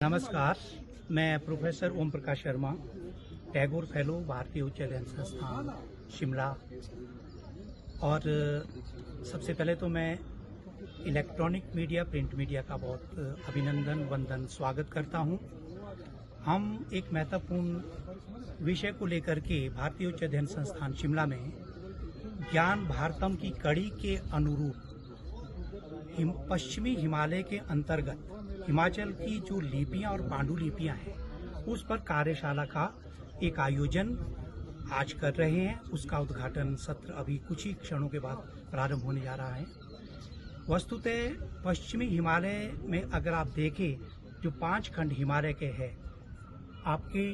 नमस्कार, मैं professor Om Prakash Sharma, Tagore fellow, भारतीय उच्च अध्ययन संस्थान शिमला। और सबसे पहले तो मैं इलेक्ट्रॉनिक मीडिया, प्रिंट मीडिया का बहुत अभिनंदन, वंदन, स्वागत करता हूं। हम एक महत्वपूर्ण विषय को लेकर के भारतीय उच्च अध्ययन संस्थान शिमला में ज्ञान भारतम की कड़ी के अनुरूप पश्चिमी हिमालय के अंतर्गत हिमाचल की जो लिपियां और पांडुलिपियां हैं उस पर कार्यशाला का एक आयोजन आज कर रहे हैं। उसका उद्घाटन सत्र अभी कुछ ही क्षणों के बाद प्रारंभ होने जा रहा है। वस्तुतः पश्चिमी हिमालय में अगर आप देखें, जो 5 खंड हिमालय के हैं, आपके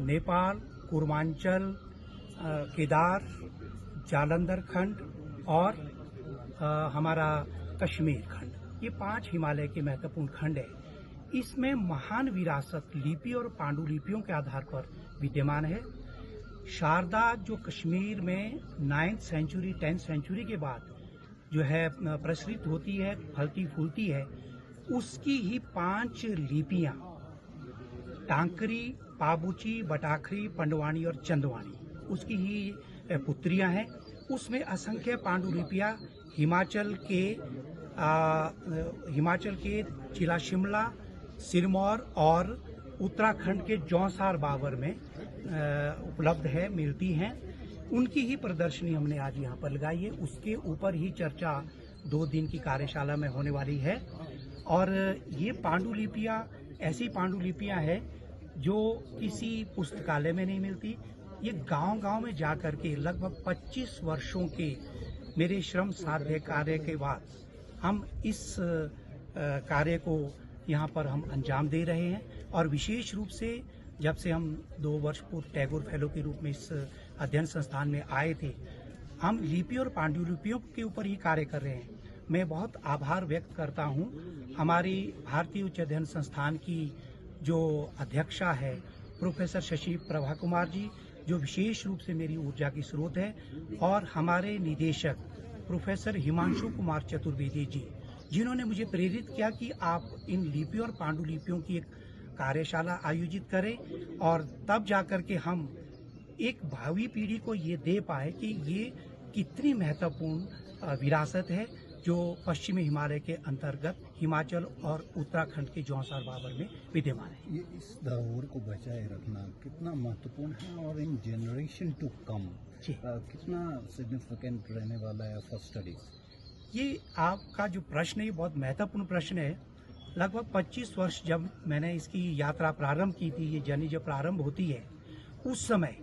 नेपाल, पूर्वांचल, केदार, जालंधर खंड और हमारा कश्मीर खंड, ये 5 हिमालय के महत्वपूर्ण खंड है। इसमें महान विरासत लिपि और पांडुलिपियों के आधार पर विद्यमान है। शारदा जो कश्मीर में 9th सेंचुरी 10th सेंचुरी के बाद जो है प्रसरित होती है, फलती फूलती है, उसकी ही 5 लिपियां टांकरी, पाबुची, बटाखरी, पंडवानी और चंदवानी उसकी ही पुत्रियां हैं। उसमें असंख्य पांडुलिपियां हिमाचल के जिला शिमला, सिरमौर और उत्तराखंड के जौंसार बावर में उपलब्ध है, मिलती हैं। उनकी ही प्रदर्शनी हमने आज यहाँ पर लगाई है। उसके ऊपर ही चर्चा 2 दिन की कार्यशाला में होने वाली है। और ये पांडुलिपियाँ ऐसी पांडुलिपियाँ हैं जो किसी पुस्तकालय में नहीं मिलती। ये गांव-गांव में जाकर के लगभग 25 वर्षों के मेरे श्रम साध्य कार्य के बाद हम इस कार्य को यहाँ पर हम अंजाम दे रहे हैं। और विशेष रूप से जब से हम 2 वर्ष पूर्व टैगोर फेलो के रूप में इस अध्ययन संस्थान में आए थे, हम लिपि और पांडुलिपियों के ऊपर ही कार्य कर रहे हैं। मैं बहुत आभार व्यक्त करता हूँ हमारी भारतीय उच्च अध्ययन संस्थान की जो अध्यक्षा है प्रोफेसर शशि प्रभा कुमार जी, जो विशेष रूप से मेरी ऊर्जा की स्रोत है, और हमारे निदेशक प्रोफेसर हिमांशु कुमार चतुर्वेदी जी, जिन्होंने मुझे प्रेरित किया कि आप इन लिपि और पांडुलिपियों की एक कार्यशाला आयोजित करें और तब जाकर के हम एक भावी पीढ़ी को ये दे पाए कि ये कितनी महत्वपूर्ण विरासत है जो पश्चिमी हिमालय के अंतर्गत हिमाचल और उत्तराखंड के जौंसार बावर में विद्यमान है। ये इस धरोहर को बचाए रखना कितना महत्वपूर्ण है और इन जनरेशन टू कम कितना सिग्निफिकेंट रहने वाला है फॉर स्टडीज। ये आपका जो प्रश्न है, ये बहुत महत्वपूर्ण प्रश्न है। लगभग 25 वर्ष जब मैंने इसकी यात्रा प्रारंभ की थी, ये जर्नी जब प्रारंभ होती है, उस समय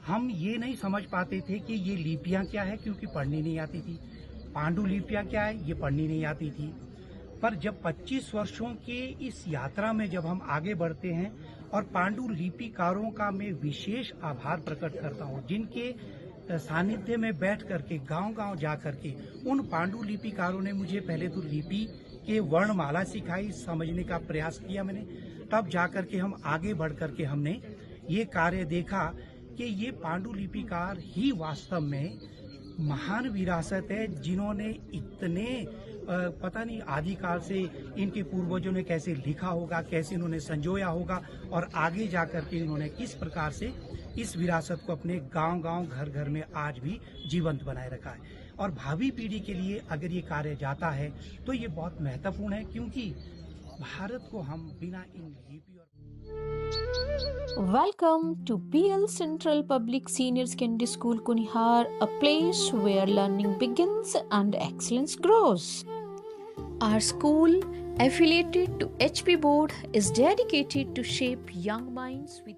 हम ये नहीं समझ पाते थे कि ये लिपियां क्या है, क्योंकि पढ़नी नहीं आती थी। पांडुलिपियां क्या है, ये पढ़नी नहीं आती थी। पर जब 25 वर्षों के इस यात्रा में जब हम आगे बढ़ते हैं, और पांडुलिपिकारों का मैं विशेष आभार प्रकट करता हूँ, जिनके सानिध्य में बैठ करके गांव-गांव जा करके उन पांडुलिपिकारों ने मुझे पहले तो लिपि के वर्णमाला सिखाई, समझने का प्रयास किया मैंने। तब जा करके हम आगे बढ़ करके हमने ये कार्य देखा कि ये पांडुलिपिकार ही वास्तव में महान विरासत है, जिन्होंने इतने पता नहीं आदिकाल से इनके पूर्वजों ने कैसे लिखा होगा, कैसे इन्होंने संजोया होगा, और आगे जाकर के इन्होंने किस प्रकार से इस विरासत को अपने गांव-गांव, घर-घर में आज भी जीवंत बनाए रखा है। और भावी पीढ़ी के लिए अगर ये कार्य जाता है तो ये बहुत महत्वपूर्ण है, क्योंकि भारत को हम बिना इन लिपि और Welcome to PL Central Public Senior Secondary School Kunihar, a place where learning begins and excellence grows. Our school, affiliated to HP Board, is dedicated to shape young minds with